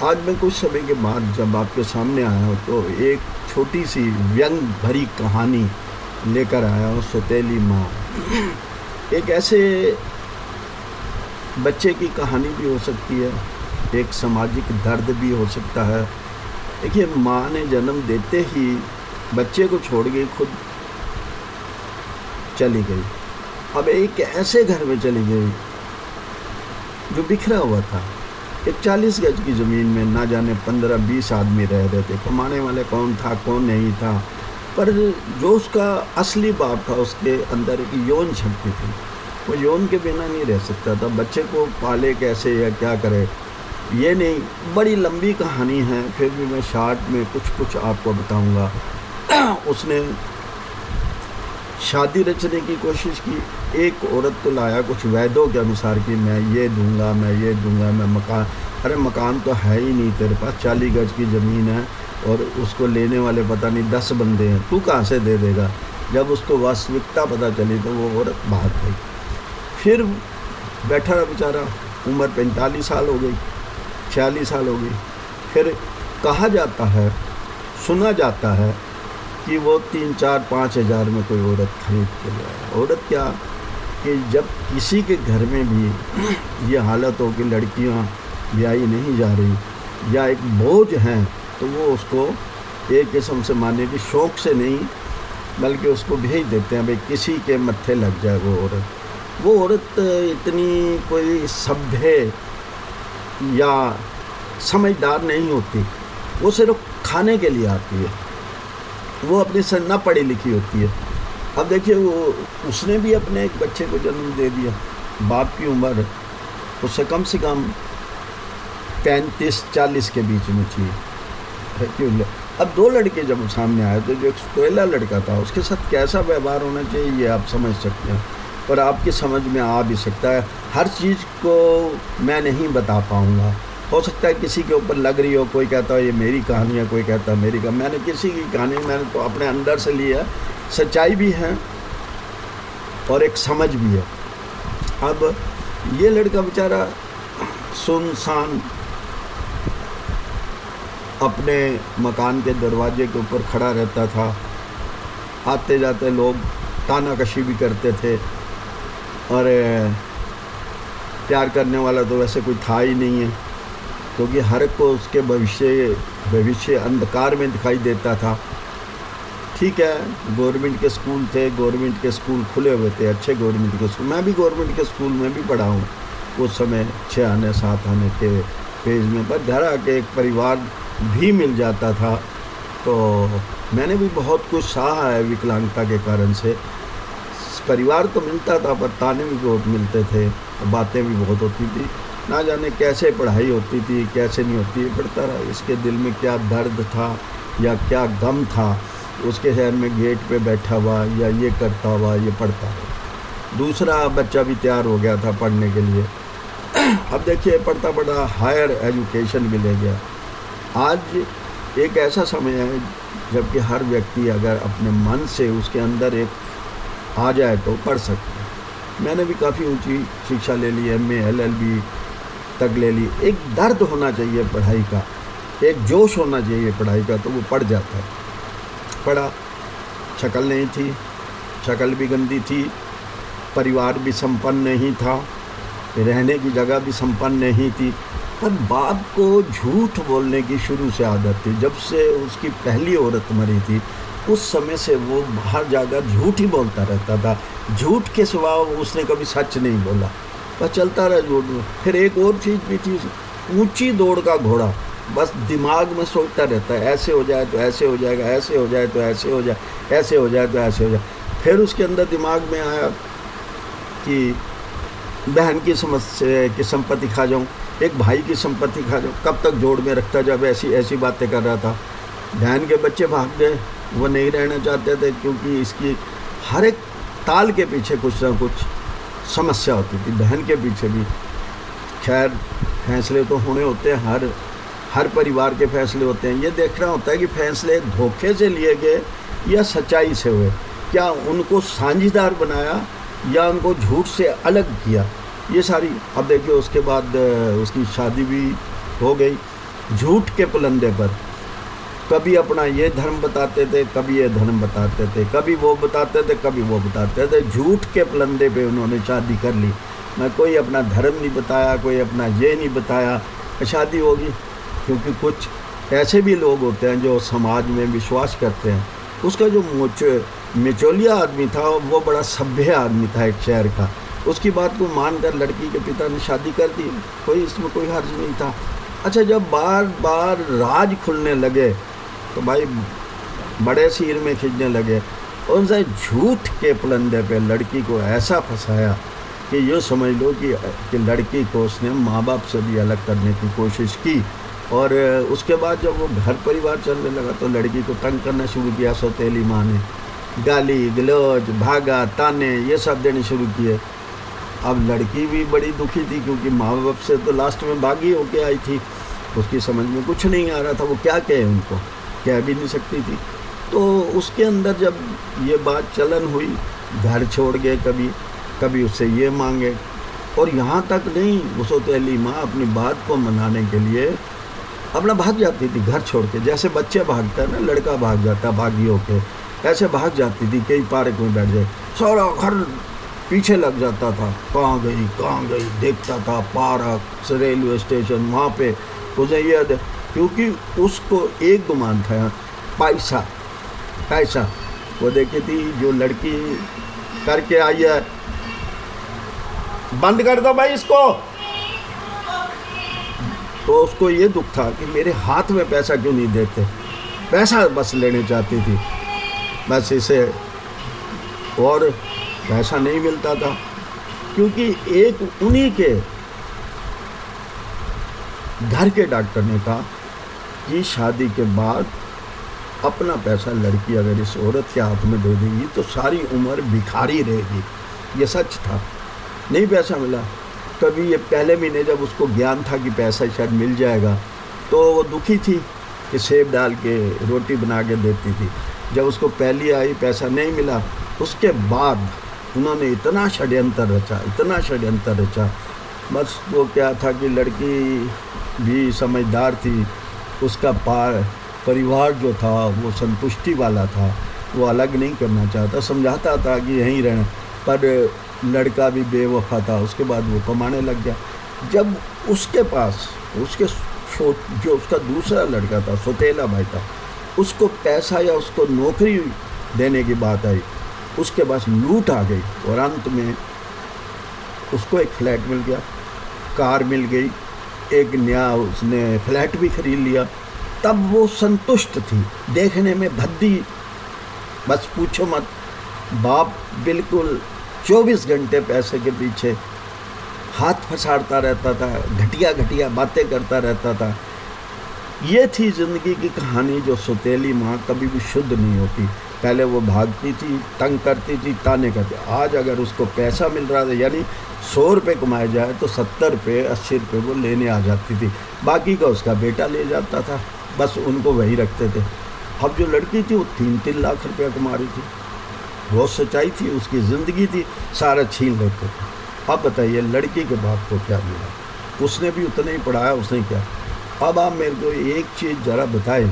आज मैं कुछ समय के बाद जब आपके सामने आया हूँ तो एक छोटी सी व्यंग भरी कहानी लेकर आया हूँ। सौतेली माँ एक ऐसे बच्चे की कहानी भी हो सकती है, एक सामाजिक दर्द भी हो सकता है। देखिए, माँ ने जन्म देते ही बच्चे को छोड़ के खुद चली गई। अब एक ऐसे घर में चली गई जो बिखरा हुआ था। एक 40 गज की ज़मीन में ना जाने 15-20 आदमी रह रहे थे। कमाने वाले कौन था कौन नहीं था, पर जो उसका असली बाप था उसके अंदर एक यौन शक्ति थी। वो यौन के बिना नहीं रह सकता था। बच्चे को पाले कैसे या क्या करे ये नहीं, बड़ी लंबी कहानी है, फिर भी मैं शॉर्ट में कुछ आपको बताऊंगा। उसने शादी रचने की कोशिश की। एक औरत को लाया कुछ वैदों के अनुसार कि मैं ये दूंगा, मैं मकान। अरे मकान तो है ही नहीं तेरे पास, 40 गज की ज़मीन है और उसको लेने वाले पता नहीं 10 बंदे हैं, तू कहाँ से दे देगा। जब उसको वास्तविकता पता चली तो वो औरत भाग गई। फिर बैठा रहा बेचारा, उम्र 45 साल हो गई, 46 साल हो गई। फिर कहा जाता है, सुना जाता है कि वो 3-4-5 हज़ार में कोई औरत खरीद के ले आया। औरत क्या कि जब किसी के घर में भी ये हालत हो कि लड़कियां ब्याही नहीं जा रही या एक बोझ हैं, तो वो उसको एक किस्म से माने कि शौक़ से नहीं बल्कि उसको भेज देते हैं, भाई किसी के मत्थे लग जाए वो औरत। वो औरत इतनी कोई सभ्य या समझदार नहीं होती, वो सिर्फ खाने के लिए आती है, वो अपनी से न पढ़ी लिखी होती है। अब देखिए, वो उसने भी अपने एक बच्चे को जन्म दे दिया। बाप की उम्र उससे कम से कम 35-40 के बीच में थी। क्यों? अब 2 लड़के जब सामने आए तो जो एक पहला लड़का था उसके साथ कैसा व्यवहार होना चाहिए ये आप समझ सकते हैं, और आपकी समझ में आ भी सकता है। हर चीज़ को मैं नहीं बता पाऊँगा, हो सकता है किसी के ऊपर लग रही हो, कोई कहता है ये मेरी कहानी है, कोई कहता है मेरी कहानी। मैंने किसी की कहानी मैंने तो अपने अंदर से ली है, सच्चाई भी है और एक समझ भी है। अब ये लड़का बेचारा सुनसान अपने मकान के दरवाजे के ऊपर खड़ा रहता था। आते जाते लोग तानाकशी भी करते थे, और प्यार करने वाला तो वैसे कोई था ही नहीं है, क्योंकि हर एक को उसके भविष्य अंधकार में दिखाई देता था। ठीक है, गवर्नमेंट के स्कूल थे, गवर्नमेंट के स्कूल खुले हुए थे, अच्छे गवर्नमेंट के स्कूल। मैं भी गवर्नमेंट के स्कूल में भी पढ़ा हूँ उस समय 6 आने 7 आने के पेज में, पर घर आके एक परिवार भी मिल जाता था। तो मैंने भी बहुत कुछ सहा है विकलांगता के कारण से। परिवार तो मिलता था पर ताने भी बहुत मिलते थे, बातें भी बहुत होती थी, ना जाने कैसे पढ़ाई होती थी कैसे नहीं होती, पढ़ता रहा। इसके दिल में क्या दर्द था या क्या गम था, उसके शहर में गेट पे बैठा हुआ या ये करता हुआ ये पढ़ता रहा। दूसरा बच्चा भी तैयार हो गया था पढ़ने के लिए। अब देखिए, पढ़ता पढ़ा हायर एजुकेशन भी ले गया। आज एक ऐसा समय है जबकि हर व्यक्ति अगर अपने मन से उसके अंदर एक आ जाए तो पढ़ सकता है। मैंने भी काफ़ी ऊंची शिक्षा ले ली, MA LLB तक ले ली। एक दर्द होना चाहिए पढ़ाई का, एक जोश होना चाहिए पढ़ाई का, तो वो पढ़ जाता है। पढ़ा, शक्ल नहीं थी, शक्ल भी गंदी थी, परिवार भी संपन्न नहीं था, रहने की जगह भी संपन्न नहीं थी, पर बाप को झूठ बोलने की शुरू से आदत थी। जब से उसकी पहली औरत मरी थी उस समय से वो बाहर जाकर झूठ ही बोलता रहता था। झूठ के सिवा उसने कभी सच नहीं बोला, बस चलता रहा झूठ। फिर एक और चीज़ भी थी, ऊंची दौड़ का घोड़ा, बस दिमाग में सोचता रहता है ऐसे हो जाए तो ऐसे हो जाएगा, ऐसे हो जाए तो ऐसे हो जाए, ऐसे हो जाए तो ऐसे हो जाए। फिर उसके अंदर दिमाग में आया कि बहन की समस्या की संपत्ति खा जाऊं, एक भाई की संपत्ति खा जाऊं, कब तक जोड़ में रखता जब ऐसी बातें कर रहा था। बहन के बच्चे भाग गए, वो नहीं रहना चाहते थे, क्योंकि इसकी हर एक ताल के पीछे कुछ ना कुछ समस्या होती थी। बहन के पीछे भी खैर फैसले तो होने होते हैं, हर परिवार के फैसले होते हैं। ये देखना होता है कि फैसले धोखे से लिए गए या सच्चाई से हुए, क्या उनको साझीदार बनाया या उनको झूठ से अलग किया, ये सारी। अब देखिए, उसके बाद उसकी शादी भी हो गई झूठ के पुलंदे पर। कभी अपना ये धर्म बताते थे, कभी ये धर्म बताते थे, कभी वो बताते थे, कभी वो बताते थे। झूठ के पुलंदे पे उन्होंने शादी कर ली। मैं कोई अपना धर्म नहीं बताया, कोई अपना ये नहीं बताया, शादी होगी। क्योंकि कुछ ऐसे भी लोग होते हैं जो समाज में विश्वास करते हैं। उसका जो मिचौलिया आदमी था वो बड़ा सभ्य आदमी था एक शहर का। उसकी बात को मानकर लड़की के पिता ने शादी कर दी, कोई इसमें कोई हर्ज नहीं था। अच्छा, जब बार बार राज खुलने लगे तो भाई बड़े सिर में खींचने लगे। उनसे झूठ के पुलंदे पे लड़की को ऐसा फंसाया कि ये समझ लो कि लड़की को उसने माँ बाप से भी अलग करने की कोशिश की। और उसके बाद जब वो घर परिवार चलने लगा तो लड़की को तंग करना शुरू किया सौतेली माँ ने। गाली गलौज, भागा, ताने ये सब देने शुरू किए। अब लड़की भी बड़ी दुखी थी क्योंकि माँ बाप से तो लास्ट में भागी होके आई थी। उसकी समझ में कुछ नहीं आ रहा था, वो क्या कहे, उनको कह भी नहीं सकती थी। तो उसके अंदर जब ये बात चलन हुई, घर छोड़ गए, कभी उससे ये मांगे। और यहाँ तक नहीं, वो सौतेली माँ अपनी बात को मनाने के लिए अपना भाग जाती थी घर छोड़ के। जैसे बच्चे भागता है ना, लड़का भाग जाता भागी होके, ऐसे भाग जाती थी। कई पार्क में बैठ जाए, सारा घर पीछे लग जाता था। कहाँ गई देखता था, पार्क, रेलवे स्टेशन, वहाँ पे उसे ये, क्योंकि उसको एक गुमान था, पैसा। वो देखी थी जो लड़की करके आई है, बंद कर दो भाई इसको। तो उसको ये दुख था कि मेरे हाथ में पैसा क्यों नहीं देते, पैसा बस लेने चाहती थी बस इसे, और पैसा नहीं मिलता था। क्योंकि एक उन्हीं के घर के डॉक्टर ने कहा कि शादी के बाद अपना पैसा लड़की अगर इस औरत के हाथ में दे देगी तो सारी उम्र भिखारी रहेगी। ये सच था, नहीं पैसा मिला। कभी ये पहले महीने जब उसको ज्ञान था कि पैसा शायद मिल जाएगा तो वो दुखी थी कि सेब डाल के रोटी बना के देती थी। जब उसको पहली आई पैसा नहीं मिला, उसके बाद उन्होंने इतना षड्यंत्र रचा। बस वो क्या था कि लड़की भी समझदार थी, उसका परिवार जो था वो संतुष्टि वाला था, वो अलग नहीं करना चाहता, समझाता था कि यहीं रहना। पर लड़का भी बेवफा था। उसके बाद वो कमाने लग गया। जब उसके पास जो उसका दूसरा लड़का था, सौतेला भाई था, उसको पैसा या उसको नौकरी देने की बात आई, उसके पास लूट आ गई और अंत में उसको एक फ्लैट मिल गया, कार मिल गई, एक नया उसने फ्लैट भी खरीद लिया। तब वो संतुष्ट थी, देखने में भद्दी, बस पूछो मत। बाप बिल्कुल 24 घंटे पैसे के पीछे हाथ फंसाता रहता था, घटिया बातें करता रहता था। ये थी ज़िंदगी की कहानी जो सौतेली माँ कभी भी शुद्ध नहीं होती। पहले वो भागती थी, तंग करती थी, ताने करती। आज अगर उसको पैसा मिल रहा था, यानी 100 रुपये कमाए जाए तो 70 रुपये 80 रुपये वो लेने आ जाती थी, बाकी का उसका बेटा ले जाता था, बस उनको वही रखते थे। अब जो लड़की थी वो 3-3 लाख रुपया कमा रही थी, बहुत सच्चाई थी, उसकी ज़िंदगी थी, सारा छीन लेते थे। अब बताइए लड़की के बाप को क्या मिला? उसने भी उतना ही पढ़ाया, उसने क्या। अब आप मेरे को एक चीज़ ज़रा बताएं,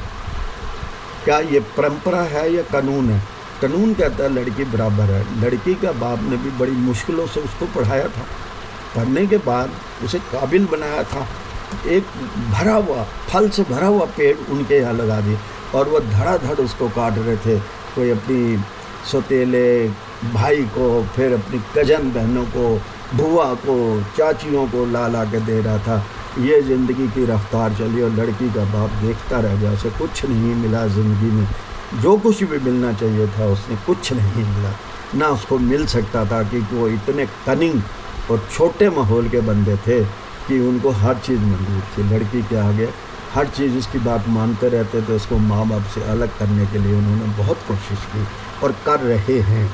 क्या ये परंपरा है या कानून है? कानून कहता है लड़की बराबर है। लड़की का बाप ने भी बड़ी मुश्किलों से उसको पढ़ाया था, पढ़ने के बाद उसे काबिल बनाया था। एक फल से भरा हुआ पेड़ उनके यहाँ लगा दिए और वह धड़ाधड़ उसको काट रहे थे। कोई अपनी सौतेले भाई को, फिर अपनी कजन बहनों को, बुआ को, चाचियों को ला के दे रहा था। ये ज़िंदगी की रफ्तार चली और लड़की का बाप देखता रह गया। उसे कुछ नहीं मिला ज़िंदगी में, जो कुछ भी मिलना चाहिए था उसने कुछ नहीं मिला, ना उसको मिल सकता था, क्योंकि वो इतने कनिंग और छोटे माहौल के बंदे थे कि उनको हर चीज़ मंजूर थी। लड़की के आगे हर चीज़ उसकी बात मानते रहते थे। उसको माँ बाप से अलग करने के लिए उन्होंने बहुत कोशिश की और कर रहे हैं।